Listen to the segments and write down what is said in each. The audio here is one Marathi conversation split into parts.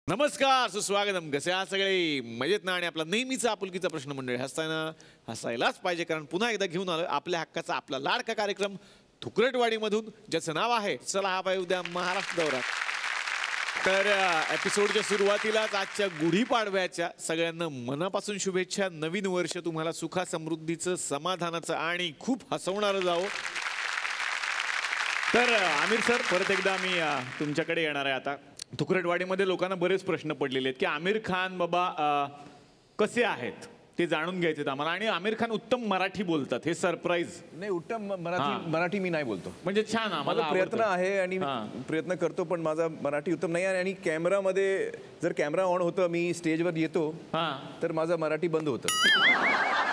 नमस्कार, सुस्वागतम. कसे आहात सगळे? मजेत ना? आणि आपला नेहमीचा आपुलकीचा प्रश्न मंडळी, हसायलाच पाहिजे, कारण पुन्हा एकदा घेऊन आलो आपल्या हक्काचा आपला लाडका कार्यक्रम थुकरटवाडीमधून, ज्याचं नाव आहे चला हा पाय उद्या महाराष्ट्र दौरा. तर एपिसोडच्या सुरुवातीलाच आजच्या गुढीपाडव्याच्या सगळ्यांना मनापासून शुभेच्छा. नवीन वर्ष तुम्हाला सुखा समृद्धीचं, समाधानाचं आणि खूप हसवणारं जावो. तर आमिर सर, परत एकदा मी तुमच्याकडे येणार आहे. आता थुकरटवाडीमध्ये लोकांना बरेच प्रश्न पडलेले आहेत की आमिर खान बाबा कसे आहेत ते जाणून घ्यायचे आम्हाला. आणि आमिर खान उत्तम मराठी बोलतात, हे सरप्राईज नाही. उत्तम मराठी मी नाही बोलतो. म्हणजे छान, आम्हाला प्रयत्न आहे आणि प्रयत्न करतो, पण माझा मराठी उत्तम नाही आहे. आणि कॅमेरामध्ये जर कॅमेरा ऑन होतं, मी स्टेजवर येतो तर माझं मराठी बंद होतं.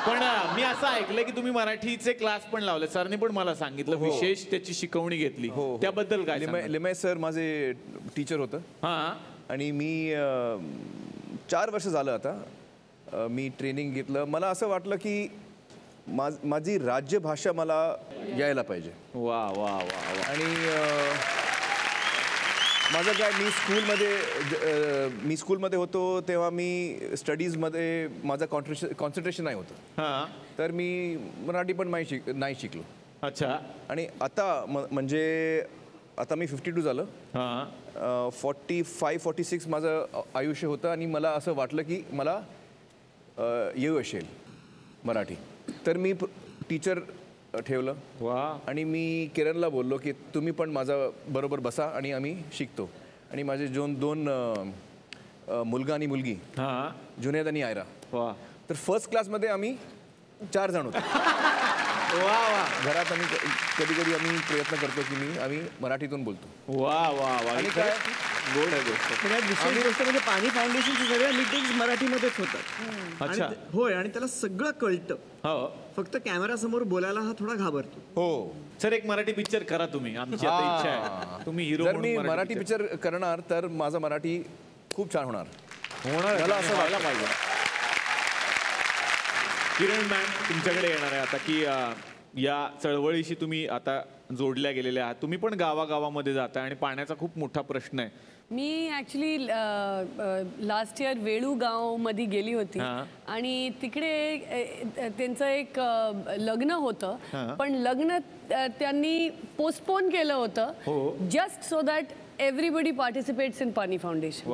पण मी असं ऐकलंय की तुम्ही मराठीचे क्लास पण लावले. सरने पण मला सांगितलं, विशेष त्याची शिकवणी घेतली. त्याबद्दल काय? लिमय सर माझे टीचर होतं आणि मी 4 वर्ष झालं आता मी ट्रेनिंग घेतलं. मला असं वाटलं की माझी राजभाषा मला यायला पाहिजे. वा वा वा. आणि माझं काय, मी स्कूलमध्ये होतो तेव्हा मी स्टडीजमध्ये माझं कॉन्सन्ट्रेशन नाही होतं, तर मी मराठी पण नाही शिकलो. अच्छा. आणि आता म्हणजे आता मी 52 झालं, 45-46 माझं आयुष्य होतं आणि मला असं वाटलं की मला येऊ असेल मराठी, तर मी टीचर ठेवलं. आणि मी किरणला बोललो की तुम्ही पण माझा बरोबर बसा आणि आम्ही शिकतो. आणि माझे दोन मुलगा आणि मुलगी, जुनेद आणि आयरा, तर फर्स्ट क्लासमध्ये आम्ही 4 जण होतो. घरात आम्ही कधी आम्ही प्रयत्न करतो की आम्ही मराठीतून बोलतो. वा वा वा. आणि काय गोड आहे गोष्ट. विशेष गोष्ट म्हणजे पाणी फाउंडेशनच्या सगळ्या मीटिंग्स मराठीमध्येच होतात. अच्छा. होय, आणि त्याला सगळं कळतं. फक्त कॅमेरा समोर बोलायला हा थोडा घाबरतो. हो सर, एक मराठी पिक्चर करा तुम्ही, आमची आता इच्छा आहे. तुम्ही हिरो. जर मी मराठी पिक्चर करणार तर माझा मराठी खूप छान होणार. मला असं व्हायला पाहिजे. किरण मॅम, तुमच्याकडे येणार आहे आता की या चळवळीशी तुम्ही आता जोडल्या गेलेल्या आहात. तुम्ही पण गावागावामध्ये जाता आणि पाण्याचा खूप मोठा प्रश्न आहे. मी ॲक्च्युली लास्ट इयर वेळू गावमध्ये गेली होती आणि तिकडे त्यांचं एक लग्न होतं, पण लग्न त्यांनी पोस्टपोन केलं होतं just so that everybody participates in पाणी फाउंडेशन.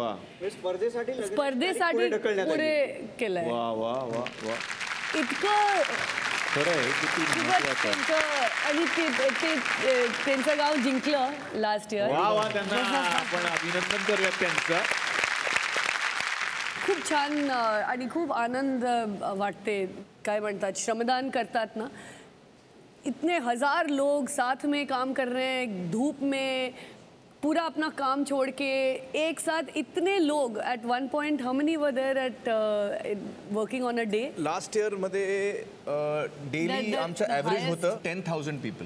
स्पर्धेसाठी पुढे केलंय. इतकं आणि त्यांचं गाव जिंकलं लास्ट इयर. आपण अभिनंदन करूयात त्यांचं. खूप छान आणि खूप आनंद वाटते. काय म्हणतात, श्रमदान करतात ना, इतने 1000 लोग साथ में काम कर रहे हैं, धूप में पूरा अपना काम छोड़ के एक साथ इतने लोग at one point. How many were there at working on a day? Last year मध्ये डेली आमचं ॲव्हरेज होतं 10,000 पीपल.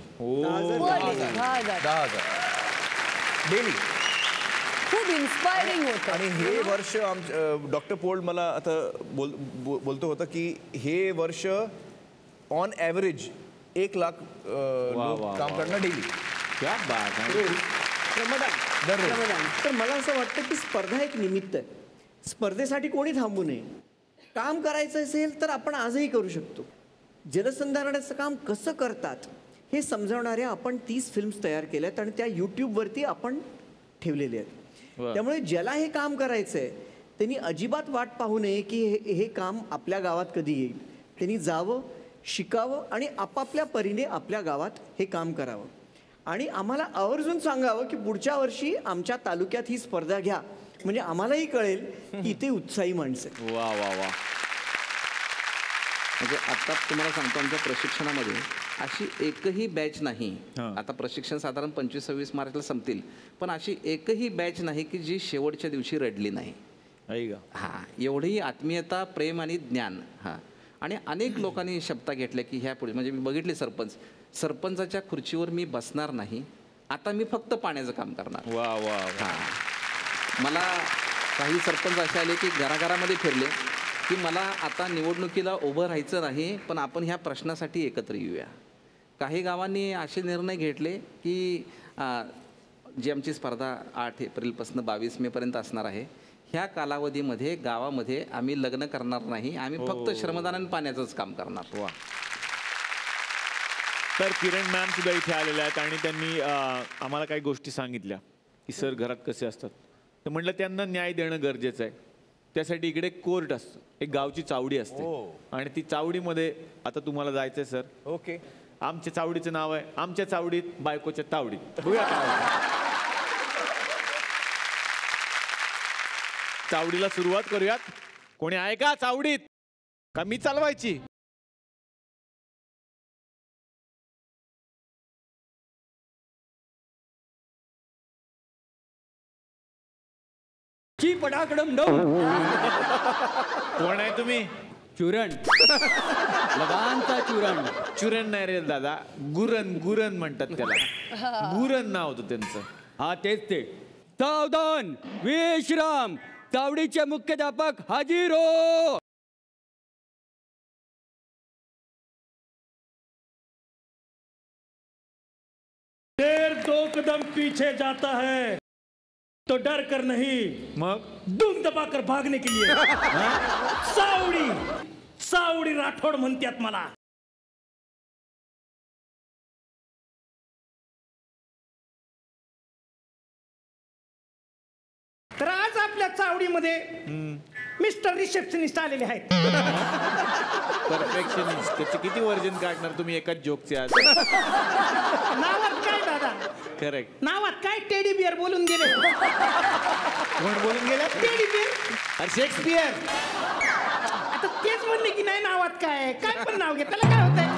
10,000 डेली. खूप इन्स्पायरिंग होतं. आणि हे वर्ष डॉक्टर पोल्ड मला आता बोलतो होतं की हे वर्ष ऑन ॲव्हरेज 1 लाख लोक काम करणं डेली. क्या बात आहे. तर मला असं वाटतं की स्पर्धा एक निमित्त आहे. स्पर्धेसाठी कोणी थांबू नये. काम करायचं असेल तर आपण आजही करू शकतो. जलसंधारणाचं काम कसं करतात हे समजावणाऱ्या आपण 30 फिल्म्स तयार केल्यात आणि त्या यूट्यूबवरती आपण ठेवलेल्या आहेत. त्यामुळे ज्याला हे काम करायचं आहे त्यांनी अजिबात वाट पाहू नये की हे काम आपल्या गावात कधी येईल. त्यांनी जावं, शिकावं आणि आपापल्या परीने आपल्या गावात हे काम करावं. आणि आम्हाला आवर्जून सांगावं की पुढच्या वर्षी आमच्या तालुक्यात ही स्पर्धा घ्या, म्हणजे आम्हालाही कळेल की इथे उत्साही माणसं आहेत. वा वा वा. म्हणजे आता तुम्हाला सांगतो, आमच्या प्रशिक्षणामध्ये अशी एकही बॅच नाही. आता प्रशिक्षण साधारण 25-26 मार्चला संपतील, पण अशी एकही बॅच नाही की जी शेवटच्या दिवशी रडली नाही. एवढी आत्मीयता, प्रेम आणि ज्ञान. आणि अनेक लोकांनी शपथ घेतल्या की ह्या पुढे, म्हणजे मी बघितले सरपंचाच्या खुर्चीवर मी बसणार नाही, आता मी फक्त पाण्याचं काम करणार. वा वा. मला काही सरपंच असे आले की घराघरामध्ये फिरले की मला आता निवडणुकीला उभं राहायचं नाही, पण आपण ह्या प्रश्नासाठी एकत्र येऊया. काही गावांनी असे निर्णय घेतले की जी आमची स्पर्धा 8 एप्रिलपासून 22 मेपर्यंत असणार आहे, ह्या कालावधीमध्ये गावामध्ये आम्ही लग्न करणार नाही, आम्ही फक्त श्रमदान आणि पाण्याचंच काम करणार. वा. तर किरण मॅम सुद्धा इथे आलेल्या आहेत आणि त्यांनी आम्हाला काही गोष्टी सांगितल्या की सर घरात कसे असतात. तर म्हटलं त्यांना न्याय देणं गरजेचं आहे. त्यासाठी इकडे कोर्ट असतं, एक गावची चावडी असते आणि ती चावडीमध्ये आता तुम्हाला जायचंय सर. ओके. आमच्या चावडीचं नाव आहे आमच्या चावडीत बायकोच्या तावडीत. बघूया काय होतं. चावडीला सुरुवात करूयात. कोणी आहे का चावडीत? का मी चालवायची? ची पटाकडम डम. कोण आहे तुम्ही? चुरण. लगानचा चुरण. चुरण नाही रे दादा, गुरन. गुरन म्हणतात त्याला. गुरन नाव होतं त्यांचं. हा तेच ते. सावधान, विश्राम. चावडीचे मुख्याध्यापक हाजीर हो. शेर 2 कदम पीछे जाता है तो डर कर नहीं, मग दुम दबाकर भागने के लिए. सावडी सावडी राठोड म्हणतात मला. तर आज आपल्या चावडीमध्ये मिस्टर रिसेप्शनिस्ट आलेले आहेत. परफेक्शनिस्ट. त्याचे किती वर्जन काढणार तुम्ही एकाच जोकचे आज? नावात काय दादा? करेक्ट. नावात काय टेडी बिअर बोलून गेले. कोण बोलून गेला? Teddy bear. अरे शेक्सपियर. आता तेच म्हणले की नाही नावात काय काय पण नाव घे, त्याला काय होतंय.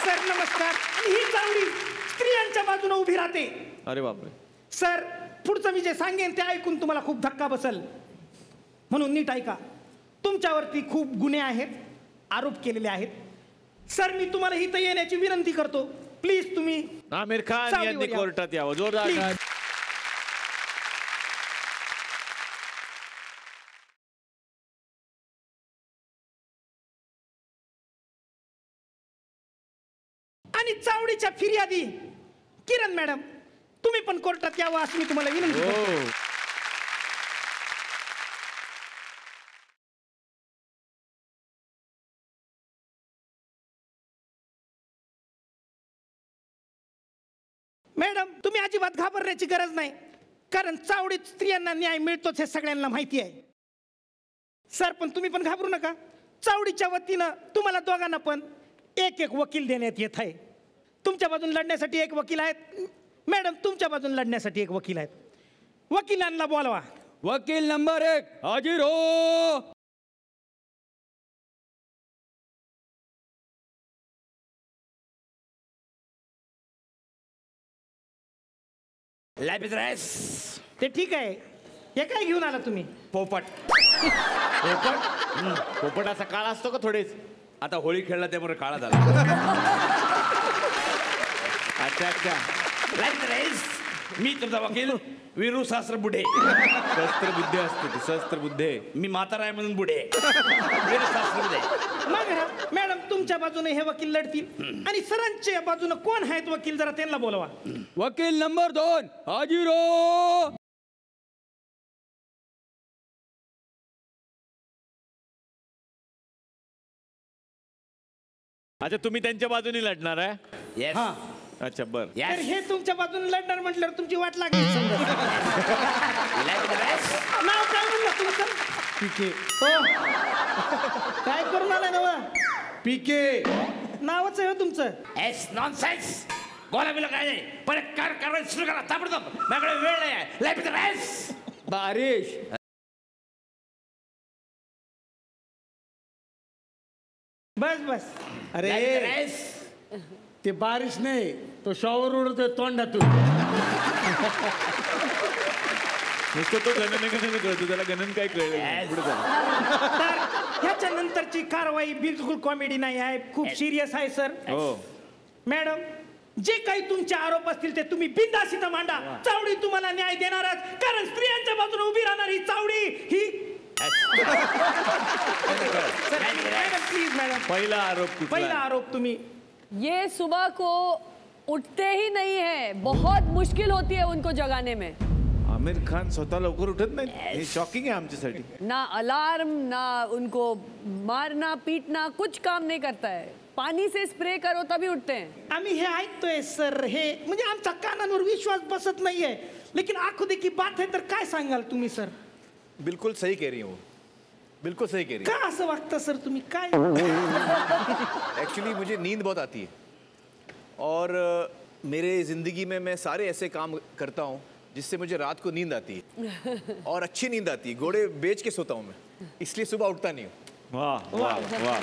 सर नमस्कार. ही चावडी स्त्रियांच्या बाजूने उभी राहते. अरे बापरे. सर पुढचं मी जे सांगेन ते ऐकून तुम्हाला खूप धक्का बसल, म्हणून नीट ऐका. तुमच्यावरती खूप गुन्हे आहेत, आरोप केलेले आहेत. सर मी तुम्हाला इथं येण्याची विनंती करतो. प्लीज तुम्ही आमिर खान चावडीवर यांनी या. कोर्टात यावं. जोरदार. Please. आणि चावडीच्या फिर्यादी किरण मॅडम तुम्ही पण कोर्टात यावं असं मी तुम्हाला विनंती करतो. हो. मॅडम तुम्ही अजिबात घाबरण्याची गरज नाही, कारण चावडीत स्त्रियांना न्याय मिळतोच हे सगळ्यांना माहिती आहे. सर पण तुम्ही पण घाबरू नका. चावडीच्या वतीनं तुम्हाला दोघांना पण एक एक वकील देण्यात येत आहे. तुमच्या बाजून लढण्यासाठी एक वकील आहेत. मॅडम तुमच्या बाजून लढण्यासाठी एक वकील आहेत. वकिलांना बोलवा. वकील नंबर 1 हाजीर हो. ते ठीक आहे. हे काय घेऊन आला तुम्ही? पोपट. पोपट असा काळ असतो का थोडेच? आता होळी खेळला त्यामुळे काळा झाला. अच्छा अच्छा. मी तुमचा वकील वीरू सहस्त्र बुढे. शस्त्रबुद्धे असते ती. शस्त्रबुद्धे. मी म्हातारा आहे म्हणून बुढे. वीरू सहस्त्र बुढे. मग मॅडम तुमच्या बाजूने हे वकील लढतील आणि सरांच्या बाजूने कोण आहेत वकील जरा त्यांना बोलवा. वकील नंबर 2 हाजीर हो. अच्छा तुम्ही त्यांच्या बाजूने लढणार आहे? येस. अच्छा बर. तर हे तुमच्या बाजूने लढणार म्हटल्यावर तुमची वाट लागली समजा. नाव काय म्हणलं तुमचं? पीके. हो. काय करून आलाय नवा? पीके. नावच आहे हो तुमचं. S nonsense. बोला बिला काय नाही. परत कारवाई सुरू करा ताबडतोब. माझ्याकडे वेळ नाही आहे. Life race. बारिश. बस बस. अरे ते बारिश नाही, तो शॉवर उडतोय तोंडातून. नुसतं तो गणन कळतो, त्याला गणन काय कळलं पुढे झालं. तर ह्याच्या नंतरची कारवाई बिलकुल कॉमेडी नाही आहे, खूप सिरियस आहे सर. हो. मॅडम जे काही तुमचे आरोप असतील ते तुम्ही बिनधास्त इथं मांडा. चावडी तुम्हाला न्याय देणारच, कारण स्त्रियांच्या बाजूने उभी राहणार ही चावडी ही. Madam please madam. पहिला आरोप कुठला पहिला आहे? आरोप तुम्ही. ये सुबह को उठते ही नहीं है, बहुत मुश्किल होती है उनको जगाने में. आमिर खान स्वतः लवकर उठत नाही, हे शॉकिंग आहे आमच्यासाठी. ना अलार्म, ना उनको मारना पीटना, कुछ काम नहीं करता है. पानी से स्प्रे करो तभी उठते हैं. आम्ही हे ऐकतोय सर, हे म्हणजे आमचा कानांवर विश्वास बसत नाहीये. लेकिन आंखों देखी बात है, तर काय सांगाल तुम्ही सर? बिल्कुल सही कह रही हो, बिल्कुल सही कह रही का असं वागता सर तुम्ही? काय एक्चुअली मुझे नींद बहुत आती है और मेरे ज़िंदगी में मैं सारे ऐसे काम करता हूँ जिससे मुझे रात को नींद आती है और अच्छी नींद आती है. घोड़े बेच के सोता हूँ मैं, इसलिए सुबह उठता नहीं हूँ. वाह वाह वाह.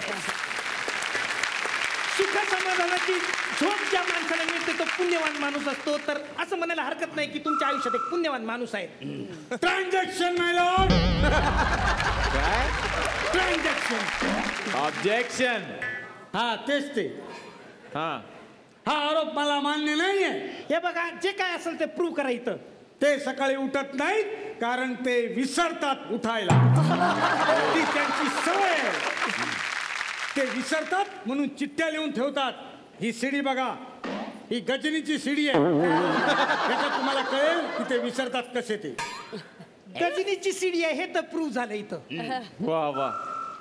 सुख समाधानाची झोप ज्या माणसाला मिळते तो पुण्यवान माणूस असतो. तर असं म्हणायला हरकत नाही की तुमच्या आयुष्यात एक पुण्यवान माणूस आहे. ट्रान्झॅक्शन माय लॉर्ड. ट्रान्झॅक्शन. ऑब्जेक्शन. हा तेच ते. हा हा आरोप मला मान्य नाहीये. हे बघा, जे काय असेल ते प्रूव्ह करा इथं. ते सकाळी उठत नाहीत कारण ते विसरतात उठायला. ती त्यांची सवय आहे. ते विसरतात म्हणून चिठ्ठ्या लिहून ठेवतात. ही सीडी बघा, ही गजनीची सीडी आहे. त्याच्यात तुम्हाला कळेल की ते विसरतात कसे ते. गजनीची सीडी आहे हे तर प्रूव्ह झालं इथं. वा वा.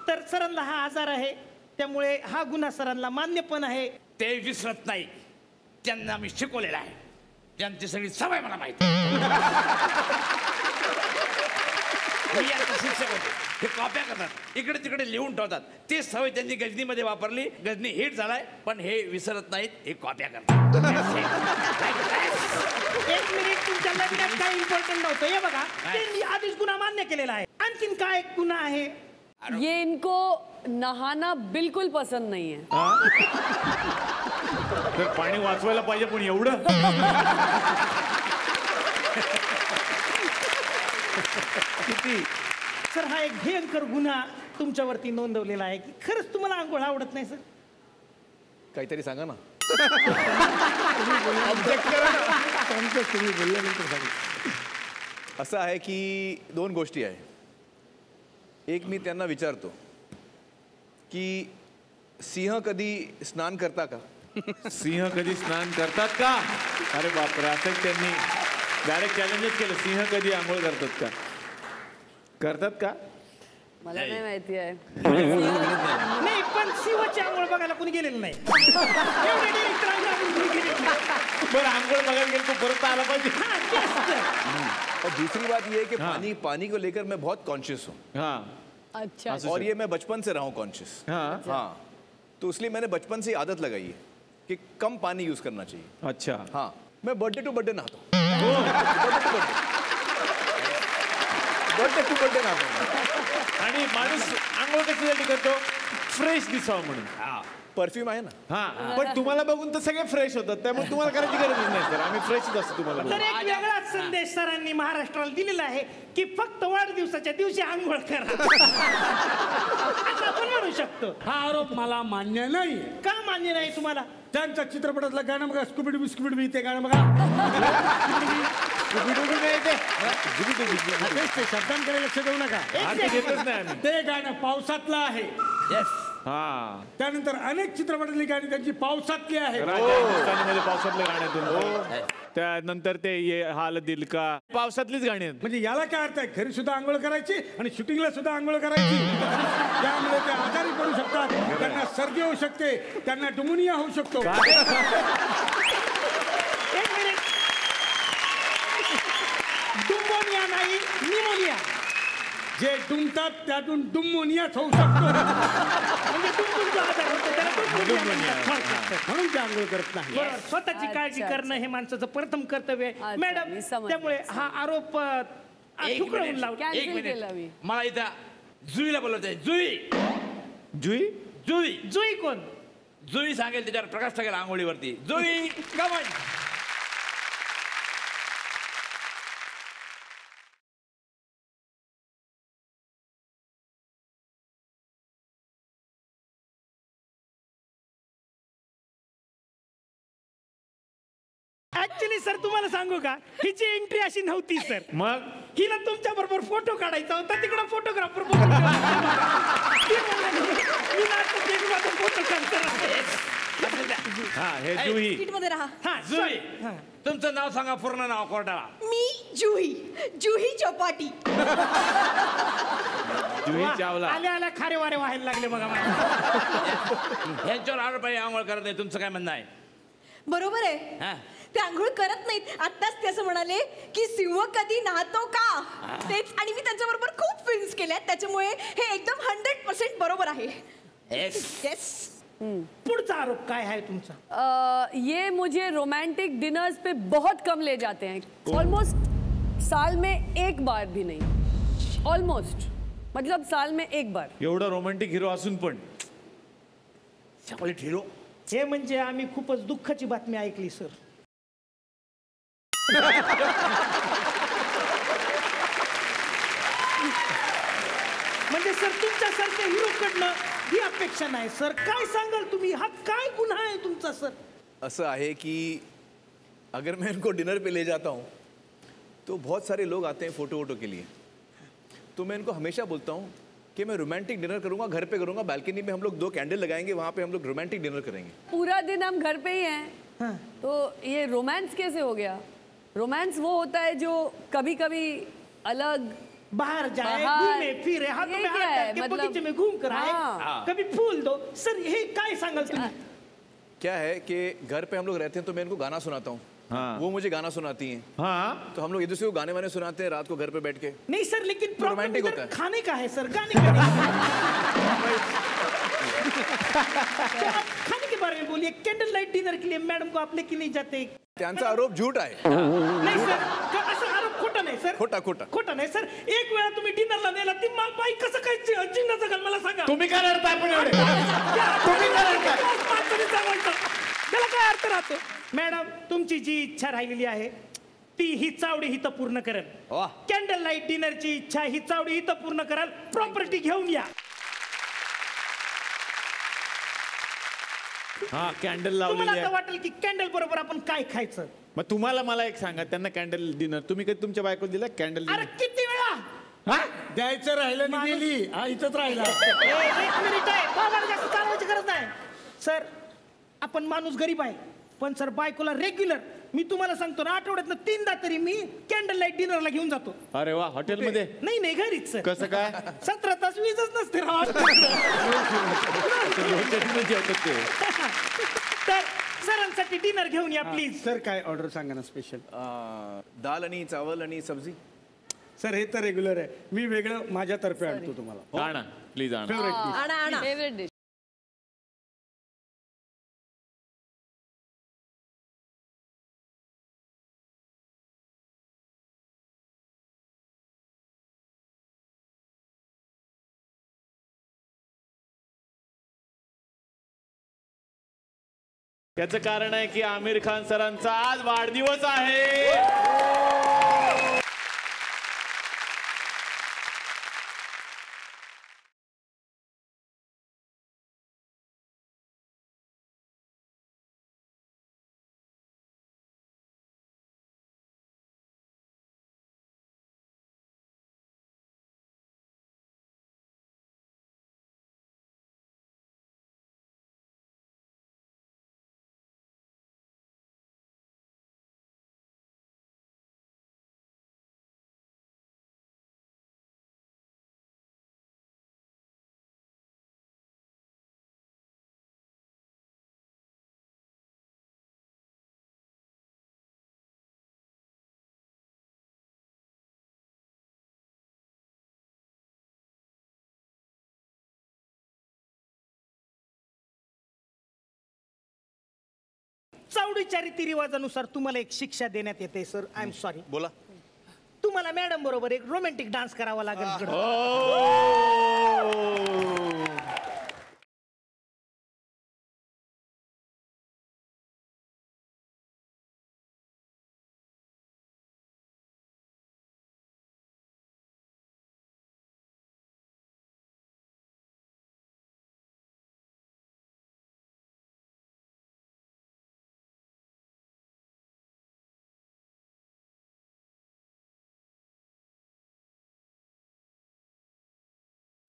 तर सरांना हा आजार आहे, त्यामुळे हा गुन्हा सरांना मान्य पण आहे. ते विसरत नाही, त्यांना मी शिकवलेलं आहे. त्यांची सगळी सवय मला माहिती आहे. मी यांचे शिक्षक होते. हे कॉप्या करतात, इकडे तिकडे लिहून ठेवतात. ते सवय त्यांनी गजनीमध्ये वापरली. गजनी हिट झालाय, पण हे विसरत नाहीत, हे कॉप्या करतात. एक मिनिट, तुमच्या लग्नात काय इम्पॉर्टंट नव्हतं. हे बघा, त्यांनी आधीच गुन्हा मान्य केलेला आहे. आणखीन काय गुन्हा आहे? ये इनको नहाना बिल्कुल पसंद नहीं है. तर पाणी वाचवायला पाहिजे, पण एवढं. किती सर, हा एक भयंकर गुन्हा तुमच्यावरती नोंदवलेला आहे की खरंच तुम्हाला आंघोळ आवडत नाही सर? काहीतरी सांगा ना. असं आहे की दोन गोष्टी आहे. एक, मी त्यांना विचारतो की सिंह कधी स्नान करता का? सिंह कधी स्नान करतात का? अरे बापरे, असं त्यांनी डायरेक्ट चॅलेंजच केलं. सिंह कधी आंघोळ करतात का? करतात का? मला नाही माहिती आहे. नाही, पण शिवाची आंघोळ बघायला कोणी गेलेलं नाही. एवढे director आम्ही अजून कोणी गेलेलं नाही. बरं, आंघोळ बघायला गेलं तो परत आला पाहिजे. हा, तेच तर. और दूसरी बात ये है कि पानी को लेकर मैं बहुत कॉन्शियस हूँ. हाँ अच्छा. और ये मैं बचपन से रहा हूँ कॉन्शियस. हाँ हाँ, तो इसलिए मैंने बचपन से ही आदत लगाई है कि कम पानी यूज करना चाहिए. अच्छा. हाँ, मैं बर्थडे टू बर्थडे नहाता हूँ. बर्थडे टू बर्थडे नहाता हूँ. आणि माणूस आंघोळ कशासाठी करतो? फ्रेश दिसावं म्हणून. परफ्यूम आहे ना. हा, पण तुम्हाला बघून तर सगळे फ्रेश होतात, त्यामुळे तुम्हाला करायची गरज नाही सर. आम्ही फ्रेशच असतो तुम्हाला तर बघून. एक वेगळाच संदेश सरांनी महाराष्ट्राला दिलेला आहे की फक्त वाढदिवसाच्या दिवशी आंघोळ करा. असं आपण म्हणू शकतो. हा आरोप मला मान्य नाही. का मान्य नाही तुम्हाला? त्यांच्या चित्रपटातलं गाणं बघा, स्कुबिडू बिस्कुबिडू, ते गाणं बघा. तेच ते शब्दांकडे लक्ष देऊ नका. घेतच नाही आम्ही. ते गाणं पावसातलं आहे. हा, त्यानंतर अनेक चित्रपटातली गाणी त्यांची पावसातली आहे. राजस्थानीमध्ये पावसातल्या गाण्यातून. त्यानंतर ते ये हाल दिल का, पावसातलीच गाणी आहेत. म्हणजे याला काय अर्थ आहे? घरी सुद्धा आंघोळ करायची आणि शूटिंगला सुद्धा आंघोळ करायची. त्यामुळे ते आजारी पडू शकतात, त्यांना सर्दी होऊ शकते, त्यांना डुमुनिया होऊ शकतो. एक मिनिट, डुंबोनिया नाही, निमोनिया. जे डुंबतात त्यातून डुमोनियाच होऊ शकतो. म्हणजे डुंबून जो आजार होतो त्याला डुंबोनिया म्हणतात. म्हणून ते आंघोळ करत नाही. बरोबर, स्वतःची काळजी अच्छा. करणं हे माणसाचं प्रथम कर्तव्य आहे. अच्छा, मॅडम, मी समजले. त्यामुळे हा आरोप ठुकरवून मिनिट. लावला. कॅन्सल केला मी. मला इथं जुईला बोलवतंय. जुई जुई. जुई जुई कोण? जुई सांगेल त्याच्यावर प्रकाश टाकेल आंघोळीवरती. जुई कमन. ऍक्च्युली सर तुम्हाला सांगू का, हिची एंट्री अशी नव्हती सर. मग हिला तुमच्या बरोबर फोटो काढायचा होता, तिकडं फोटोग्राफर फोटो हा हे जुही सीटमध्ये राहा. हा जुई तुमचं नाव सांगा, पूर्ण नाव कोर्टाला. मी जुही जुही चौपाटी. जुही चावला. आल्या आल्या खारे वारे व्हायला लागले बघा मला. ह्यांच्यावर आरोप आंघोळ करत नाही, तुमचं काय म्हणणं आहे? बरोबर आहे. हा. ते आंघोळ करत नाहीत. आत्ताच ते असं म्हणाले की सिंह कधी नाहतो का. तेच, आणि मी त्यांच्याबरोबर खूप फिल्म्स केल्यात, त्याच्यामुळे हे एकदम 100% बरोबर आहे. येस. पुढचा आरोप काय आहे तुमचा? ये मुझे रोमांटिक डिनर्स पे बहुत कम ले जाते हैं, ऑलमोस्ट साल में एक बार भी नहीं, ऑलमोस्ट, मतलब साल में एक बार. एवढा रोमॅन्टिक हिरो असून पण चॉकलेट हिरो. हे म्हणजे आम्ही खूपच दुःखाची बातमी ऐकली सर. म्हणजे सर तुमच्यासारख्या हिरोकडनं ही अपेक्षा नाही सर. काय सांगाल तुम्ही, हा काय गुन्हा आहे तुमचा सर? ऐसा है कि अगर मैं इनको डिनर पे ले जाता हूँ तो बहुत सारे लोग आते हैं फ़ोटो वोटो के लिए, तो मैं इनको हमेशा बोलता हूँ कि मैं रोमांटिक डिनर करूँगा, घर पे करूँगा, बालकनी में हम लोग 2 कैंडल लगाएंगे, वहाँ पे हम लोग रोमांटिक डिनर करेंगे. पूरा दिन हम घर पे ही हैं, तो ये रोमांस कैसे हो गया? रोमांस वो होता है जो कभी कभी अलग बाहर जाए, बाहर, घूमे फिरे, हाथों ये में क्या हाथ है? डाल के मतलब- बगीचे में घूम कर आए, हाँ। कभी फूल दो. सर हे काय सांगाल तुम्ही? क्या है कि घर पे हम लोग रहते हैं तो मैं इनको गाना सुनाता हूँ, हाँ. वो मुझे गाना सुनाती हैं, हा तो हम लोग एक दूसरे को गाने वाने सुनाते हैं रात को घर पे बैठ के. नहीं सर, लेकिन तो romantic प्रॉब्लम होता है. खाने का है सर, गाने का नहीं. तो आप खाने के बारे में बोलिए. कैंडल लाइट डिनर के लिए मैडम को आप लेके नहीं जाते? त्यांचा आरोप झूठ आहे. नाही सर, असं आरोप खोटा नाही सर. खोटा खोटा. खोटा नाही सर. एक वेळा तुम्ही डिनरला नेला, ती बाई कसं काय जिंकण्याचं घाल मला सांगा. तुम्ही काय रडताय पण एवढे? तुम्ही काय रडताय? त्याला काय अर्थ राहतो? मॅडम तुमची जी इच्छा राहिलेली आहे ती ही चावडी हिथं पूर्ण करेल. कॅन्डल लाईट डिनरची इच्छा ही चावडी हिथं पूर्ण कराल. प्रॉपर्टी घेऊन या. हा कॅन्डल तुम्हाला लावलेली आता आहे. वाटेल की कॅन्डल बरोबर आपण काय खायचं. मग तुम्हाला मला एक सांगा, त्यांना कॅन्डल डिनर तुम्ही कधी तुमच्या बायकोला दिला कॅन्डल अरे डिनर? किती वेळा? हा द्यायचं राहिलं नाही गेली, हा इथंच राहिला. एक मिनिट आहे, बाबाला जास्त चालवायची गरज नाही. सर आपण माणूस गरीब आहे, पण सर बायकोला रेग्युलर, मी तुम्हाला सांगतो ना, आठवड्यातनं 3दा तरी मी कॅन्डल लाईट डिनरला घेऊन जातो. अरे वा, हॉटेलमध्ये? नाही नाही, घरीच सर. कसं काय? 17 तास वीजच नसते राव. जेवतात ते. तर सरांसाठी डिनर घेऊन या प्लीज. सर काय ऑर्डर सांगा ना स्पेशल. दाल आणि चावल आणि सब्जी. सर हे तर रेग्युलर आहे, मी वेगळं माझ्यातर्फे आणतो तुम्हाला. आणा प्लीज आणा. फेवरेट आणा आणा. Favourite dish. त्याचं कारण आहे की आमिर खान सरांचा आज वाढदिवस आहे. चावडीच्या रीतिरिवाजानुसार तुम्हाला एक शिक्षा देण्यात येते सर. I am sorry. बोला. तुम्हाला मॅडम बरोबर एक रोमॅन्टिक डान्स करावा लागेल.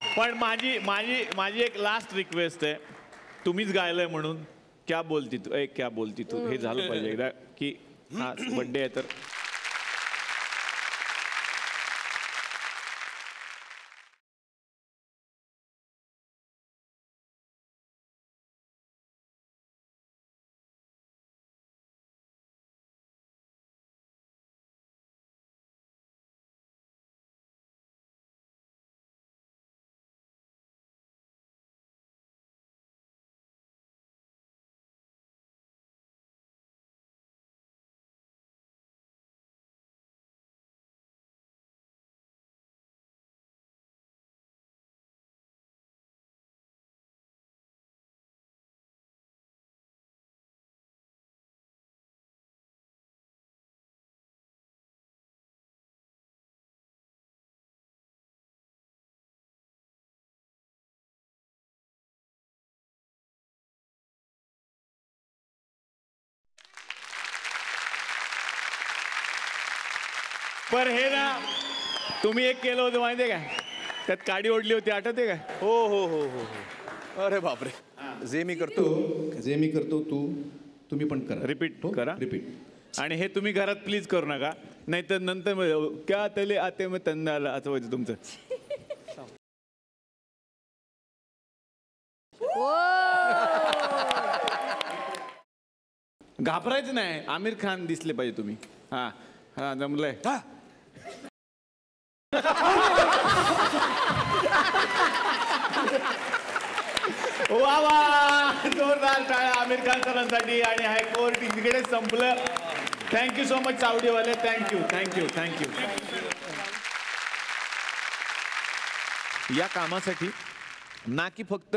पण माझी माझी माझी एक लास्ट रिक्वेस्ट आहे, तुम्हीच गायलंय म्हणून क्या बोलती तू ए क्या बोलती तू हे झालं पाहिजे एकदा की हा बर्थडे आहे तर पर हे ना तुम्ही एक केलं होतं माहितीये काय त्यात काडी ओढली होती आठवते काय हो हो हो हो हो अरे बापरे जे मी करतो तुम्ही पण करा रिपीट करा रिपीट आणि हे तुम्ही घरात प्लीज करू नका नाहीतर नंतर क्या तले आते मग तंदाला असं व्हायचं तुमचं घाबरायचं नाही आमिर खान दिसले पाहिजे तुम्ही हा हा जमलंय वा वा जोरदार टाळ्या आमिर खान सरांसाठी आणि हायकोर्ट इकडे संपलं थँक्यू सो मच चावडीवाले थँक्यू थँक्यू थँक्यू या कामासाठी ना की फक्त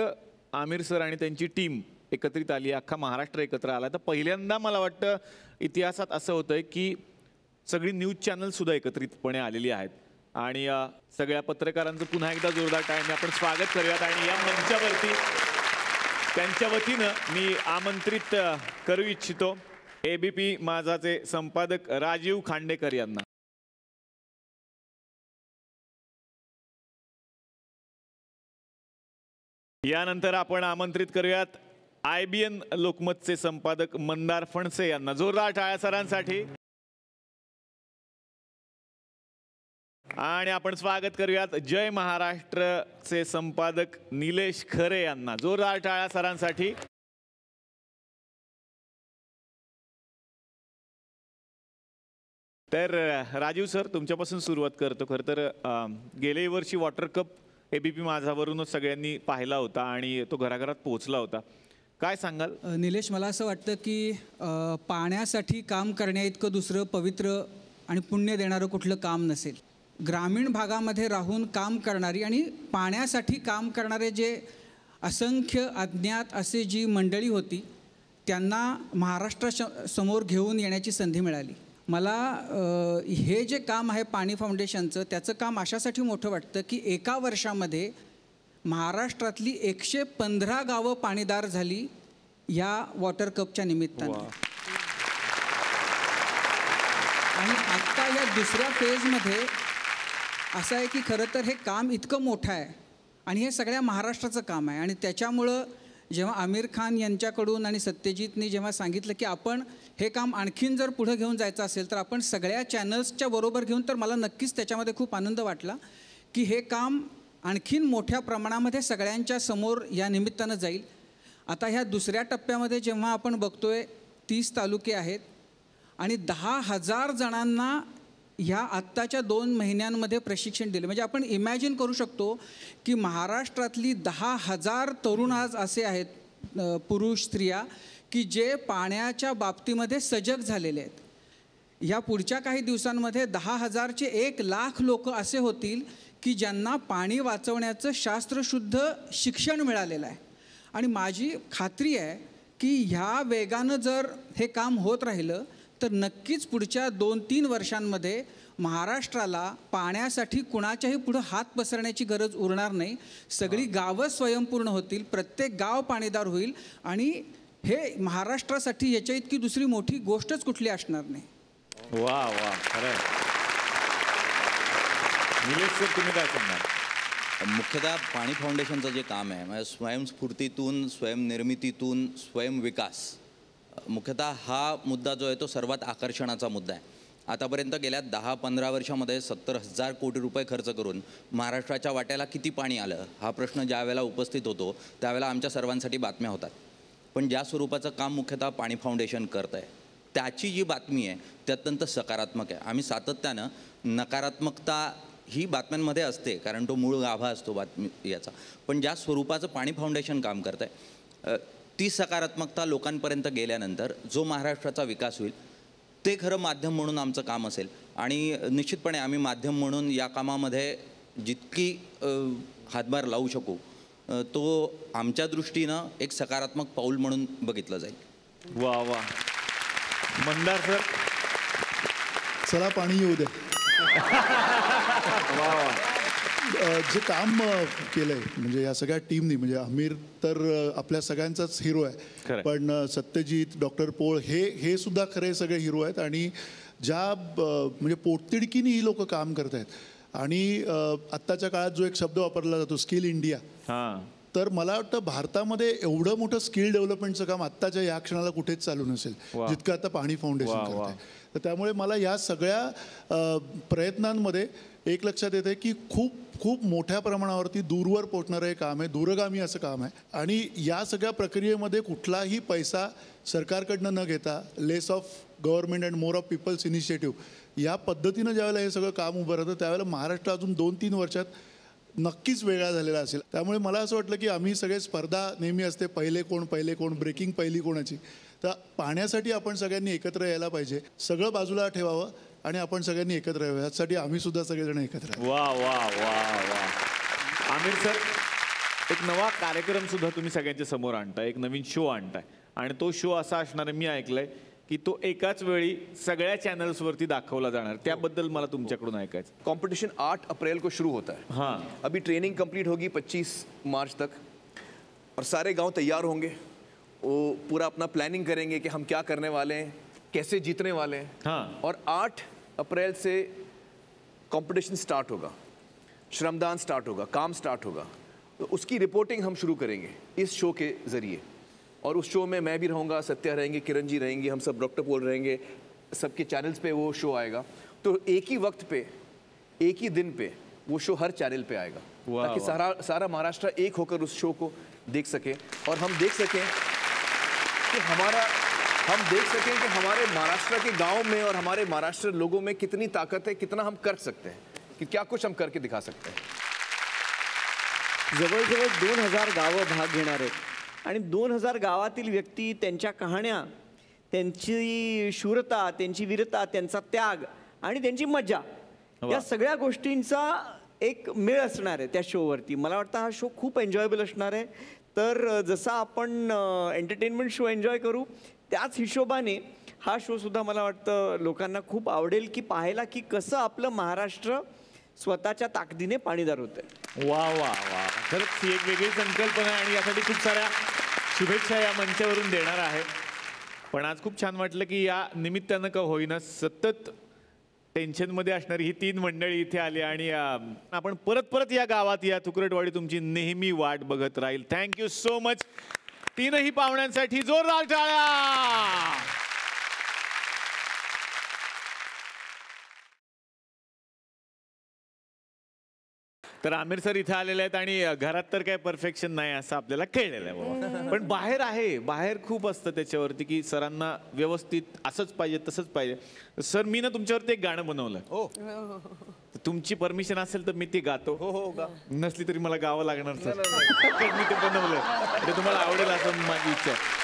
आमिर सर आणि त्यांची टीम एकत्रित आली अख्खा महाराष्ट्र एकत्र आला तर पहिल्यांदा मला वाटतं इतिहासात असं होतंय की सगळी न्यूज चॅनल सुद्धा एकत्रितपणे आलेली आहेत आणि सगळ्या पत्रकारांचं पुन्हा एकदा जोरदार टाळ्याने आपण स्वागत करूयात आणि या मंचावरती त्यांच्या वतीनं मी आमंत्रित करू इच्छितो ABP माझाचे संपादक राजीव खांडेकर यांना यानंतर आपण आमंत्रित करूयात IBN लोकमतचे संपादक मंदार फणसे यांना जोरदार टाळ्या सरांसाठी आणि आपण स्वागत करूयात जय महाराष्ट्रचे संपादक निलेश खरे यांना जोरदार टाळ्या सरांसाठी तर राजीव सर तुमच्यापासून सुरुवात करतो खरं तर गेल्या वर्षी वॉटर कप ABP माझावरूनच सगळ्यांनी पाहिला होता आणि तो घराघरात पोहोचला होता काय सांगाल निलेश मला असं वाटतं की पाण्यासाठी काम करण्या इतकं दुसरं पवित्र आणि पुण्य देणारं कुठलं काम नसेल ग्रामीण भागामध्ये राहून काम करणारी आणि पाण्यासाठी काम करणारे जे असंख्य अज्ञात असे जी मंडळी होती त्यांना महाराष्ट्रासमोर घेऊन येण्याची संधी मिळाली मला हे जे काम आहे पाणी फाउंडेशनचं त्याचं काम अशासाठी मोठं वाटतं की एका वर्षामध्ये महाराष्ट्रातली 115 गावं पाणीदार झाली या वॉटर कपच्या निमित्ताने आणि आत्ता या दुसऱ्या फेजमध्ये असं आहे की खरं तर हे काम इतकं मोठं आहे आणि हे सगळ्या महाराष्ट्राचं काम आहे आणि त्याच्यामुळं जेव्हा आमिर खान यांच्याकडून आणि सत्यजितनी जेव्हा सांगितलं की आपण हे काम आणखीन जर पुढं घेऊन जायचं असेल तर आपण सगळ्या चॅनल्सच्या बरोबर घेऊन तर मला नक्कीच त्याच्यामध्ये खूप आनंद वाटला की हे काम आणखीन मोठ्या प्रमाणामध्ये सगळ्यांच्या समोर या निमित्तानं जाईल आता ह्या दुसऱ्या टप्प्यामध्ये जेव्हा आपण बघतोय 30 तालुके आहेत आणि 10,000 जणांना ह्या आत्ताच्या 2 महिन्यांमध्ये प्रशिक्षण दिलं म्हणजे आपण इमॅजिन करू शकतो की महाराष्ट्रातली 10,000 तरुण आज असे आहेत पुरुष स्त्रिया की जे पाण्याच्या बाबतीमध्ये सजग झालेले आहेत या पुढच्या काही दिवसांमध्ये 10,000चे 1,00,000 लोक असे होतील की ज्यांना पाणी वाचवण्याचं शास्त्रशुद्ध शिक्षण मिळालेलं आहे आणि माझी खात्री आहे की ह्या वेगानं जर हे काम होत राहिलं तर नक्कीच पुढच्या 2-3 वर्षांमध्ये महाराष्ट्राला पाण्यासाठी कुणाच्याही पुढं हात पसरण्याची गरज उरणार नाही सगळी गावं स्वयंपूर्ण होतील प्रत्येक गाव पाणीदार होईल आणि हे महाराष्ट्रासाठी याच्या इतकी दुसरी मोठी गोष्टच कुठली असणार नाही वा वा खरं निलेश सर तुम्ही काय सांगणार मुख्यतः पाणी फाउंडेशनचं जे काम आहे म्हणजे स्वयंस्फूर्तीतून, स्वयंनिर्मितीतून, स्वयंविकास, मुख्यतः हा मुद्दा जो आहे तो सर्वात आकर्षणाचा मुद्दा आहे. आतापर्यंत गेल्या 10-15 वर्षामध्ये 70,000 कोटी रुपये खर्च करून महाराष्ट्राच्या वाट्याला किती पाणी आलं हा प्रश्न ज्या वेळेला उपस्थित होतो त्यावेळेला आमच्या सर्वांसाठी बातम्या होतात. पण ज्या स्वरूपाचं काम मुख्यतः पाणी फाउंडेशन करत आहे त्याची जी बातमी आहे ती अत्यंत सकारात्मक आहे. आम्ही सातत्यानं नकारात्मकता ही बातम्यांमध्ये असते कारण तो मूळ गाभा असतो बातमी याचा, पण ज्या स्वरूपाचं पाणी फाउंडेशन काम करत आहे ती सकारात्मकता लोकांपर्यंत गेल्यानंतर जो महाराष्ट्राचा विकास होईल ते खरं माध्यम म्हणून आमचं काम असेल. आणि निश्चितपणे आम्ही माध्यम म्हणून या कामामध्ये जितकी हातभार लावू शकू तो आमच्या दृष्टीनं एक सकारात्मक पाऊल म्हणून बघितलं जाईल. वा वा. मंदार सर. चला पाणी येऊ दे. जे काम केलंय म्हणजे या सगळ्या टीमनी, म्हणजे आमिर तर आपल्या सगळ्यांचाच हिरो आहे, पण सत्यजित, डॉक्टर पोळ हे सुद्धा खरे सगळे हिरो आहेत. आणि ज्या म्हणजे पोटतिडकीने ही लोक काम करत आहेत. आणि आत्ताच्या काळात जो एक शब्द वापरला जातो स्किल इंडिया, तर मला वाटतं भारतामध्ये एवढं मोठं स्किल डेव्हलपमेंटचं काम आत्ताच्या या क्षणाला कुठेच चालू नसेल जितकं आता पाणी फाउंडेशन करत आहे. तर त्यामुळे मला या सगळ्या प्रयत्नांमध्ये एक लक्षात येते की खूप खूप मोठ्या प्रमाणावरती दूरवर पोचणारं हे काम आहे, दूरगामी असं काम आहे. आणि या सगळ्या प्रक्रियेमध्ये कुठलाही पैसा सरकारकडनं न घेता less of government and more of people's initiative या पद्धतीनं ज्यावेळेला हे सगळं काम उभं राहतं त्यावेळेला महाराष्ट्र अजून 2-3 वर्षात नक्कीच वेगळा झालेला असेल. त्यामुळे मला असं वाटलं की आम्ही सगळे स्पर्धा नेहमी असते पहिले कोण ब्रेकिंग पहिली कोणाची, तर पाण्यासाठी आपण सगळ्यांनी एकत्र यायला पाहिजे. सगळं बाजूला ठेवावं आणि आपण सगळ्यांनी एकत्र यावं, यासाठी आम्ही सुद्धा सगळेजण एकत्र. वा वा वा वा. आमिर सर, एक नवा कार्यक्रम सुद्धा तुम्ही सगळ्यांच्या समोर आणताय, एक नवीन शो आणताय आणि तो शो असा असणार आहे, मी ऐकलंय की तो एकाच वेळी सगळ्या चॅनल्सवरती दाखवला जाणार. त्याबद्दल मला तुमच्याकडून ऐकायचं. कंपटीशन 8 अप्रैल को शुरू होता है. हाँ, अभी ट्रेनिंग कंप्लीट होगी 25 मार्च तक और सारे गांव तैयार होंगे. वो पूरा अपना प्लानिंग करेंगे कि हम क्या करने वाले हैं, कैसे जीतने वाले हैं. हाँ. और 8 अप्रैल से कंपटीशन स्टार्ट होगा, श्रमदान स्टार्ट होगा, काम स्टार्ट होगा. तो उसकी रिपोर्टिंग हम शुरू करेंगे इस शो के ज़रिए. और उस शो में मैं भी रहूँगा, सत्या रहेंगे, किरण जी रहेंगी, हम सब डॉक्टर पोल रहेंगे. सबके चैनल्स पे वो शो आएगा. तो एक ही वक्त पे एक ही दिन पे वो शो हर चैनल पे आएगा ताकि सारा महाराष्ट्र एक होकर उस शो को देख सके और हम देख सकें कि हमारे महाराष्ट्र के गांव में और हमारे महाराष्ट्र लोगों में कितनी ताकत है, कितना हम कर सकते हैं, कि क्या कुछ हम करके दिखा सकते हैं. जवळजवळ 2000 गावं भाग घेणार आहेत आणि 2000 गावातील व्यक्ती, त्यांच्या कहाण्या, त्यांची शूरता, त्यांची वीरता, त्यांचा त्याग आणि त्यांची मजा, या सगळ्या गोष्टींचा एक मेळ असणार आहे त्या शोवरती. मला वाटतं हा शो खूप एन्जॉयबल असणार आहे. तर जसा आपण एंटरटेनमेंट शो एन्जॉय करू त्याच हिशोबाने हा शो सुद्धा मला वाटतं लोकांना खूप आवडेल की पाहायला की कसं आपलं महाराष्ट्र स्वतःच्या ताकदीने पाणीदार होतंय. वा वा वा. खरंच ही एक वेगळी संकल्पना आहे आणि यासाठी खूप साऱ्या शुभेच्छा या मंचावरून देणार आहे. पण आज खूप छान वाटलं की या निमित्तानं का होईना सतत टेन्शनमध्ये असणारी ही 3 मंडळी इथे आली आणि आपण परत परत या गावात या तुकरटवाडी तुमची नेहमी वाट बघत राहील. Thank you so much. 3ही पाहुण्यांसाठी जोरदार टाळ्या. तर आमिर सर इथे आलेले आहेत आणि घरात तर काय परफेक्शन नाही असं आपल्याला कळलेलं आहे बाबा. पण बाहेर आहे, बाहेर खूप असतं त्याच्यावरती की सरांना व्यवस्थित असंच पाहिजे तसंच पाहिजे. सर मी ना तुमच्यावरती एक गाणं बनवलं. तुमची परमिशन असेल तर मी ते गातो. नसली तरी मला गावं लागणार सर. मी ते बनवलं ते तुम्हाला आवडेल असं माझी इच्छा आहे.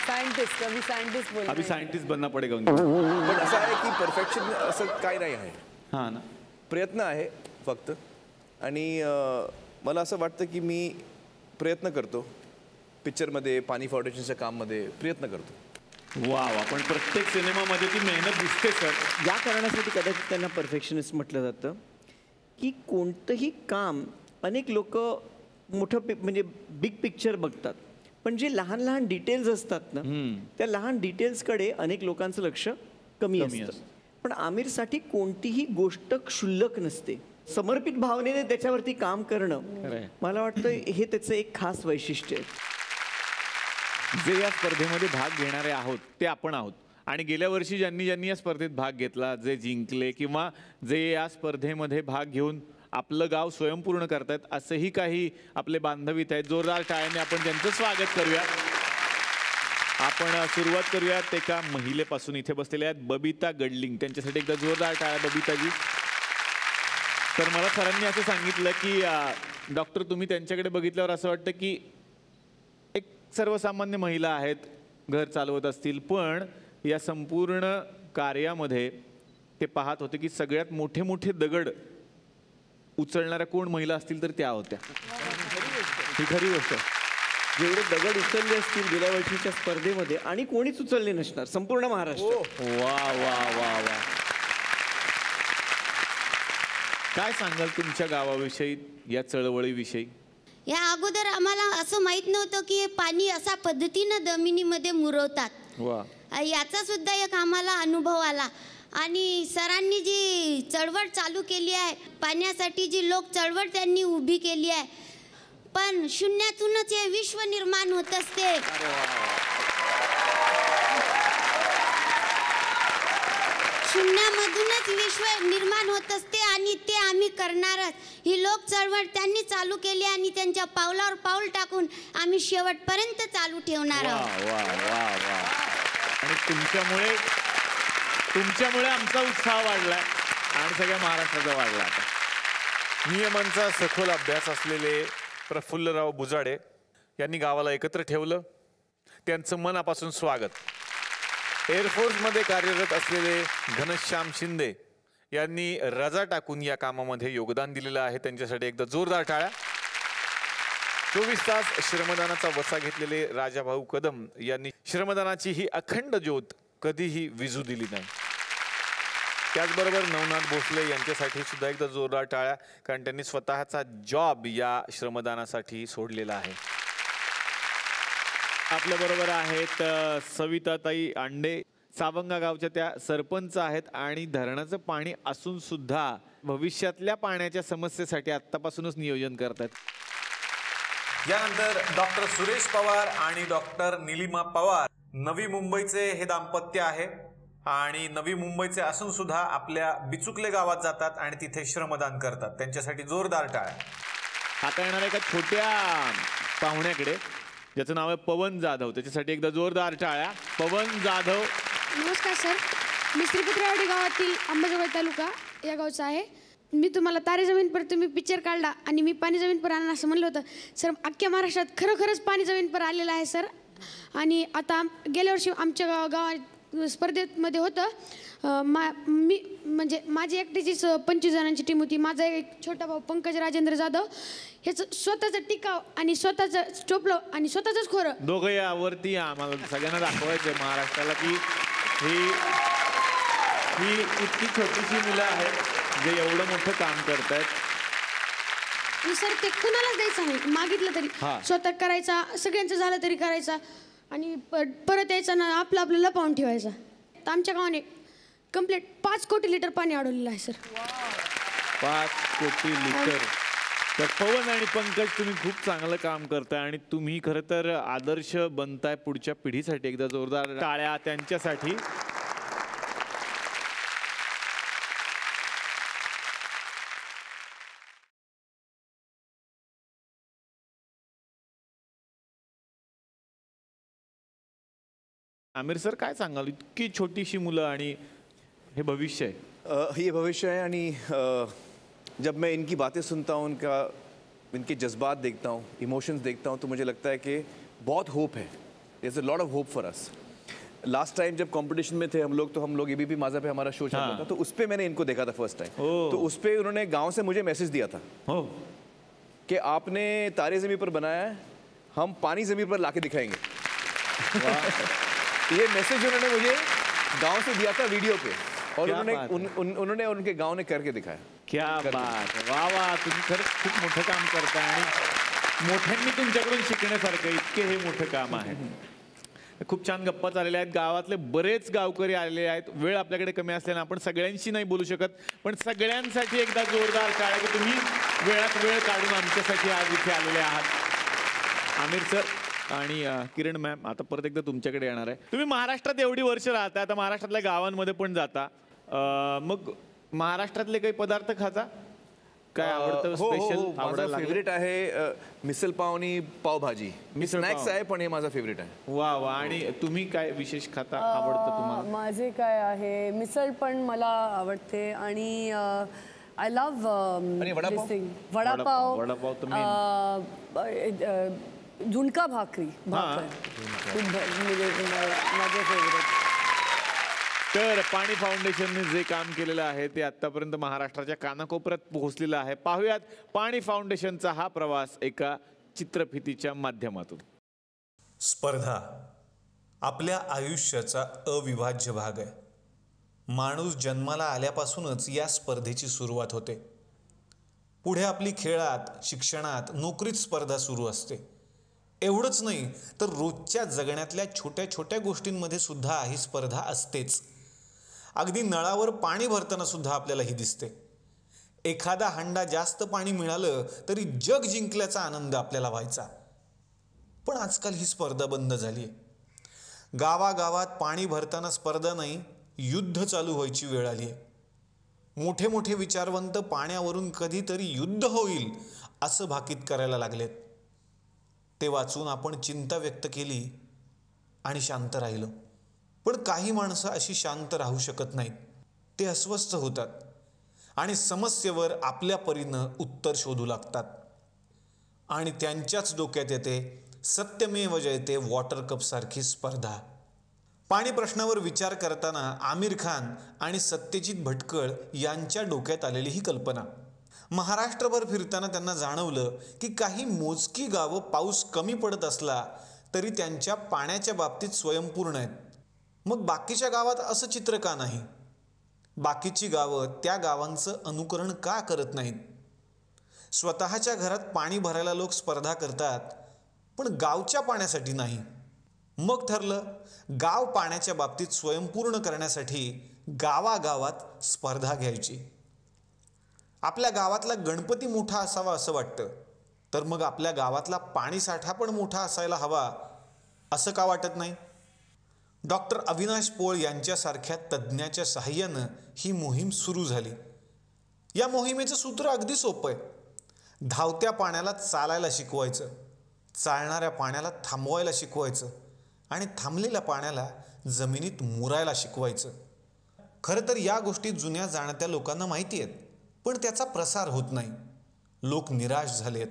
सायंटिस्ट कभी सायंटिस्ट बोल अभी सायंटिस्ट बनना पडेगा पण असं आहे की परफेक्शन असं काय नाही आहे. हां ना, प्रयत्न आहे फक्त. आणि मला असं वाटतं की मी प्रयत्न करतो पिक्चरमध्ये, पाणी फाउंडेशनच्या काममध्ये प्रयत्न करतो. वा वा, पण प्रत्येक सिनेमामध्ये ती मेहनत दिसते सर. या कारणासाठी कदाचित त्यांना परफेक्शनिस्ट म्हटलं जातं की कोणतंही काम अनेक लोक मोठं म्हणजे बिग पिक्चर बघतात, पण जे लहान लहान डिटेल्स असतात ना, त्या लहान डिटेल्सकडे अनेक लोकांचं लक्ष कमी असतं. पण आमिरसाठी कोणतीही गोष्ट क्षुल्लक नसते. समर्पित भावनेने त्याच्यावरती काम करणं, मला वाटतं हे त्याचं एक खास वैशिष्ट्य आहे. जे या स्पर्धेमध्ये भाग घेणारे आहोत ते आपण आहोत. आणि गेल्या वर्षी ज्यांनी ज्यांनी या स्पर्धेत भाग घेतला, जे जिंकले किंवा जे या स्पर्धेमध्ये भाग घेऊन आपलं गाव स्वयंपूर्ण करतायत, असेही काही आपले बांधव इथे आहेत. जोरदार टाळ्याने आपण त्यांचं स्वागत करूया. आपण सुरुवात करूयात एका महिलेपासून. इथे बसलेल्या आहेत बबिता गडलिंग. त्यांच्यासाठी एकदा जोरदार टाळ्या बबिताजी. तर मला सरांनी असं सांगितलं की डॉक्टर, तुम्ही त्यांच्याकडे बघितल्यावर असं वाटतं की एक सर्वसामान्य महिला आहेत, घर चालवत असतील, पण या संपूर्ण कार्यामध्ये ते पाहत होते की सगळ्यात मोठे मोठे दगड उचलणाऱ्या कोण महिला असतील तर त्या होत्या. ही खरी गोष्ट आहे. जेवढे दगड उचलले असतील गेल्या वर्षीच्या स्पर्धेमध्ये आणि कोणीच उचलले नसणार संपूर्ण महाराष्ट्र. वा वा वा वा. काय सांगाल तुमच्या गावाविषयी, या चळवळीविषयी? या अगोदर आम्हाला असं माहित नव्हतं की हे पाणी अशा पद्धतीनं जमिनीमध्ये मुरवतात. वा, याचा सुद्धा एक आम्हाला अनुभव आला. आणि सरांनी जी चळवळ चालू केली आहे पाण्यासाठी, जी लोक चळवळ त्यांनी उभी केली आहे, पण शून्यातूनच हे विश्व निर्माण होत असते. शून्यामधूनच विश्व निर्माण होत असते आणि ते आम्ही करणारच. ही लोक चळवळ त्यांनी चालू केली आणि त्यांच्या पावलावर पाऊल टाकून आम्ही शेवटपर्यंत चालू ठेवणार आहोत. वा वा वा. आणि तुमच्यामुळे आमचा उत्साह वाढलाय आणि सगळ्या महाराष्ट्राचा वाढला. आता नियमांचा सखोल अभ्यास असलेले प्रफुल्लराव बुजाडे यांनी गावाला एकत्र ठेवलं. त्यांचं मनापासून स्वागत. एअरफोर्समध्ये कार्यरत असलेले घनश्याम शिंदे यांनी रजा टाकून या कामामध्ये योगदान दिलेलं आहे. त्यांच्यासाठी एकदा जोरदार टाळ्या. 24 तास श्रमदानाचा वसा घेतलेले राजाभाऊ कदम यांनी श्रमदानाची ही अखंड ज्योत कधीही विझू दिली नाही. त्याचबरोबर नवनाथ भोसले यांच्यासाठी सुद्धा एकदा जोरदार टाळ्या, कारण त्यांनी स्वतःचा जॉब या श्रमदानासाठी सोडलेला आहे. आपल्या बरोबर आहेत सविताताई आंडे. सावंगा गावच्या त्या सरपंच आहेत आणि धरणाचं पाणी असून सुद्धा भविष्यातल्या पाण्याच्या समस्येसाठी आत्तापासूनच नियोजन करतात. यानंतर डॉक्टर सुरेश पवार आणि डॉक्टर निलिमा पवार नवी मुंबईचे हे दाम्पत्य आहे आणि नवी मुंबईचे असून सुद्धा आपल्या बिचुकले गावात जातात आणि तिथे श्रमदान करतात. त्यांच्यासाठी जोरदार टाळ्या. आता येणार एका छोट्या पाहुण्याकडे ज्याचं नाव आहे पवन जाधव. त्याच्यासाठी एकदा जोरदार टाळ्या. पवन जाधव. नमस्कार सर, मी श्रीपत्रवाडी गावातील अंबाजोगाई तालुका या गावचा आहे. मी तुम्हाला तारे जमीन पर तुम्ही पिक्चर काढला आणि मी पाणी जमीन पर आणलं असं म्हणलं होतं सर. अख्ख्या महाराष्ट्रात खरोखरच पाणी जमीन पर आलेलं आहे सर. आणि आता गेल्या वर्षी आमच्या गावात स्पर्धेमध्ये होतं. मी म्हणजे माझी एकटीचीच 25 जणांची टीम होती. माझा एक छोटा भाऊ पंकज राजेंद्र जाधव, ह्याचं स्वतःचं टिकाव आणि स्वतःचं चोपलं आणि स्वतःच खोरं. दोघं यावरती आम्हाला सगळ्यांना दाखवायचं महाराष्ट्राला की ही इतकी छोटीशी मुलं आहेत जे एवढं मोठं काम करतायत. आणि सर ते कुणालाच द्यायचं नाही, मागितलं तरी स्वतः करायचा, सगळ्यांचं झालं तरी करायचा आणि परत यायचा ना आपलं आपलं लपवून ठेवायचा. तर आमच्या गावाने कंप्लीट 5 कोटी लिटर पाणी अडवलेलं आहे सर. 5 कोटी लिटर. तर पवन आणि पंकज तुम्ही खूप चांगलं काम करताय आणि तुम्ही खरं तर आदर्श बनताय पुढच्या पिढीसाठी. एकदा जोरदार टाळ्या त्यांच्यासाठी. आमिर सर काय सांगाल, इतकी छोटीशी मुलं आणि हे भविष्य आहे. ये भविष्य है. आणि जब मैं इनकी बातें सुनता हूँ, इनके जज्बात देखता हूँ, इमोशंस देखता हूँ, तो मुझे लगता है कि बहुत होप है there's a lot of hope for us. Last time जब कंपटीशन में थे हम लोग एबीपी माझा पे हमारा शो चल रहा था, तो उस पे मैंने इनको देखा था फर्स्ट टाइम। तो उस पे उन्होंने गांव से मुझे मैसेज दिया था कि आपने तारे ज़मीन पर बनाया है, हम पानी ज़मीन पर लाके दिखाएंगे। ये मैसेज उन्होंने मुझे गांव से दिया था वीडियो पे, और उन्होंने उनके गांव ने करके दिखाया। क्या बात, वाह वाह, तुम्ही खरंच खूप मोठं काम करताय आणि मोठ्यांनी तुमच्याकडून शिकण्यासारखं इतके हे मोठं काम आहे। खूप छान गप्पा चाललेल्या आहेत, गावातले बरेच गावकरी आलेले आहेत। वेळ आपल्याकडे कमी असल्याने आपण सगळ्यांशी नाही बोलू शकत, पण सगळ्यांसाठी एकदा जोरदार टाळ्या की तुम्ही वेळात वेळ काढून आमच्यासाठी आज इथे आलेले आहात। आमिर सर आणि किरण मॅम, आता परत एकदा तुमच्याकडे येणार आहे। तुम्ही महाराष्ट्रात एवढी वर्ष राहता, आता महाराष्ट्रातल्या गावांमध्ये पण जाता, मग महाराष्ट्रातले काही पदार्थ खाता? काय आवडतं स्पेशल? माझा फेवरेट आहे मिसल पाव आणि पावभाजी। स्नॅक्स आहे पण हे माझा फेवरेट आहे। वा वा, आणि तुम्ही काय विशेष खाता, आवडतं तुम्हाला? माझे काय आहे, मिसळ पण मला आवडते, आणि आय लव्ह वडापाव, झुणका भाकरी, माझे फेवरेट। तर पाणी फाउंडेशनने जे काम केलेलं आहे ते आतापर्यंत महाराष्ट्राच्या कानाकोपऱ्यात पोहोचलेलं आहे। पाहूयात पाणी फाउंडेशनचा हा प्रवास एका चित्रफितीच्या माध्यमातून। स्पर्धा आपल्या आयुष्याचा अविभाज्य भाग आहे। माणूस जन्माला आल्यापासूनच या स्पर्धेची सुरुवात होते। पुढे आपली खेळात, शिक्षणात, नोकरीत स्पर्धा सुरू असते। एवढंच नाही तर रोजच्या जगण्यातल्या छोट्या छोट्या गोष्टींमध्ये सुद्धा ही स्पर्धा असतेच। अगदी नळावर पाणी भरताना सुद्धा आपल्याला ही दिसते। एखादा हंडा जास्त पाणी मिळालं तरी जग जिंकल्याचा आनंद आपल्याला व्हायचा, पण आजकाल ही स्पर्धा बंद झाली आहे। गावागावात पाणी भरताना स्पर्धा नाही, युद्ध चालू व्हायची वेळ आली आहे। मोठे मोठे विचारवंत पाण्यावरून कधीतरी युद्ध होईल असं भाकीत करायला लागलेत। ते वाचून आपण चिंता व्यक्त केली आणि शांत राहिलो, पण काही माणसं अशी शांत राहू शकत नाहीत। ते अस्वस्थ होतात आणि समस्येवर आपल्या परीनं उत्तर शोधू लागतात, आणि त्यांच्याच डोक्यात येते सत्यमेव जयते वॉटर कप सारखी स्पर्धा। पाणी प्रश्नावर विचार करताना आमिर खान आणि सत्यजित भटकळ यांच्या डोक्यात आलेली ही कल्पना। महाराष्ट्रभर फिरताना त्यांना जाणवलं की काही मोजकी गावं पाऊस कमी पडत असला तरी त्यांच्या पाण्याच्या बाबतीत स्वयंपूर्ण आहेत। मग बाकीच्या गावात असं चित्र का नाही? बाकीची गावं त्या गावांचं अनुकरण का करत नाहीत? स्वतःच्या घरात पाणी भरायला लोक स्पर्धा करतात, पण गावच्या पाण्यासाठी नाही। मग ठरलं, गाव पाण्याच्या बाबतीत स्वयंपूर्ण करण्यासाठी गावागावात स्पर्धा घ्यायची। आपल्या गावातला गणपती मोठा असावा असं वाटतं, तर मग आपल्या गावातला पाणी साठा पण मोठा असायला हवा असं का वाटत नाही? डॉक्टर अविनाश पोळ यांच्यासारख्या तज्ज्ञाच्या साहाय्यानं ही मोहीम सुरू झाली। या मोहिमेचं सूत्र अगदी सोपं आहे। धावत्या पाण्याला चालायला शिकवायचं, चालणाऱ्या पाण्याला थांबवायला शिकवायचं, आणि थांबलेल्या पाण्याला जमिनीत मुरायला शिकवायचं। खरं तर या गोष्टी जुन्या जाणत्या लोकांना माहिती आहेत, पण त्याचा प्रसार होत नाही। लोक निराश झालेत।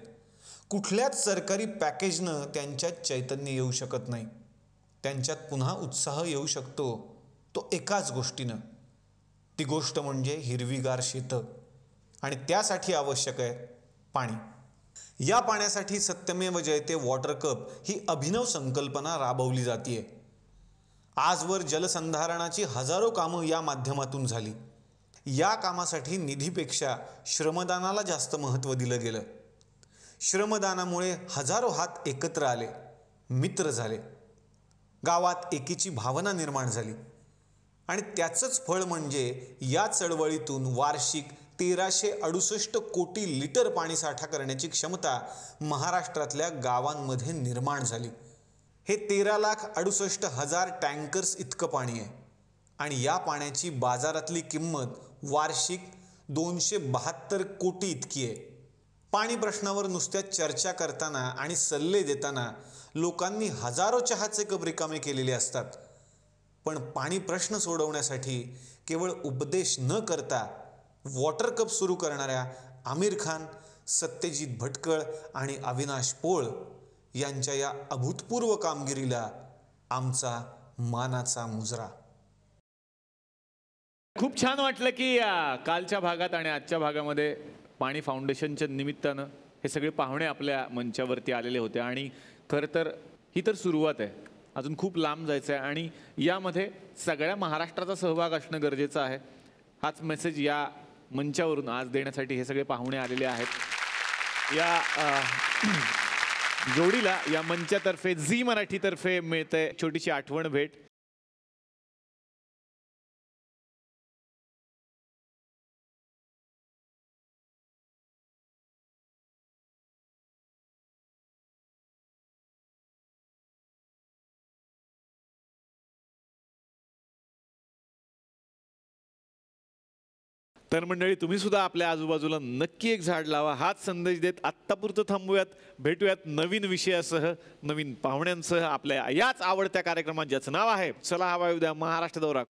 कुठल्याच सरकारी पॅकेजनं त्यांच्यात चैतन्य येऊ शकत नाही। त्यांच्यात पुन्हा उत्साह येऊ शकतो तो एकाच गोष्टीनं, ती गोष्ट म्हणजे हिरवीगार शेतं, आणि त्यासाठी आवश्यक आहे पाणी। या पाण्यासाठी सत्यमेव जयते वॉटर कप ही अभिनव संकल्पना राबवली जाते। आजवर जलसंधारणाची हजारो कामं या माध्यमातून झाली। या कामासाठी निधीपेक्षा श्रमदानाला जास्त महत्त्व दिलं गेलं। श्रमदानामुळे हजारो हात एकत्र आले, मित्र झाले, गावात एकीची भावना निर्माण झाली, आणि त्याचंच फळ म्हणजे या चळवळीतून वार्षिक 1368 कोटी लिटर पाणी साठा करण्याची क्षमता महाराष्ट्रातल्या गावांमध्ये निर्माण झाली। हे 13,68,000 टँकर्स इतकं पाणी आहे, आणि या पाण्याची बाजारातली किंमत वार्षिक 272 कोटी इतकी आहे। पाणी प्रश्नावर नुसत्या चर्चा करताना आणि सल्ले देताना लोकांनी हजारो चहाचे कप रिकामे केलेले असतात, पण पाणी प्रश्न सोडवण्यासाठी केवळ उपदेश न करता वॉटर कप सुरू करणाऱ्या आमिर खान, सत्यजित भटकळ आणि अविनाश पोळ यांच्या या अभूतपूर्व कामगिरीला आमचा मानाचा मुजरा. खूप छान वाटलं की कालच्या भागात आणि आजच्या भागामध्ये पाणी फाउंडेशनच्या निमित्तानं हे सगळे पाहुणे आपल्या मंचावरती आलेले होते. आणि खरं तर ही तर सुरुवात आहे, अजून खूप लांब जायचं आहे आणि यामध्ये सगळ्या महाराष्ट्राचा सहभाग असणं गरजेचं आहे. हाच मेसेज या मंचावरून आज देण्यासाठी हे सगळे पाहुणे आलेले आहेत. या जोडीला या मंचातर्फे झी मराठीतर्फे मिळते छोटीशी आठवण भेट. तर मंडळी, तुम्ही सुद्धा आपल्या आजूबाजूला नक्की एक झाड लावा. हाच संदेश देत आत्तापुरतं थांबूयात. भेटूयात नवीन विषयासह, नवीन पाहुण्यांसह आपल्या याच आवडत्या कार्यक्रमात ज्याचं नाव आहे चला हवा उद्या महाराष्ट्र दौरा.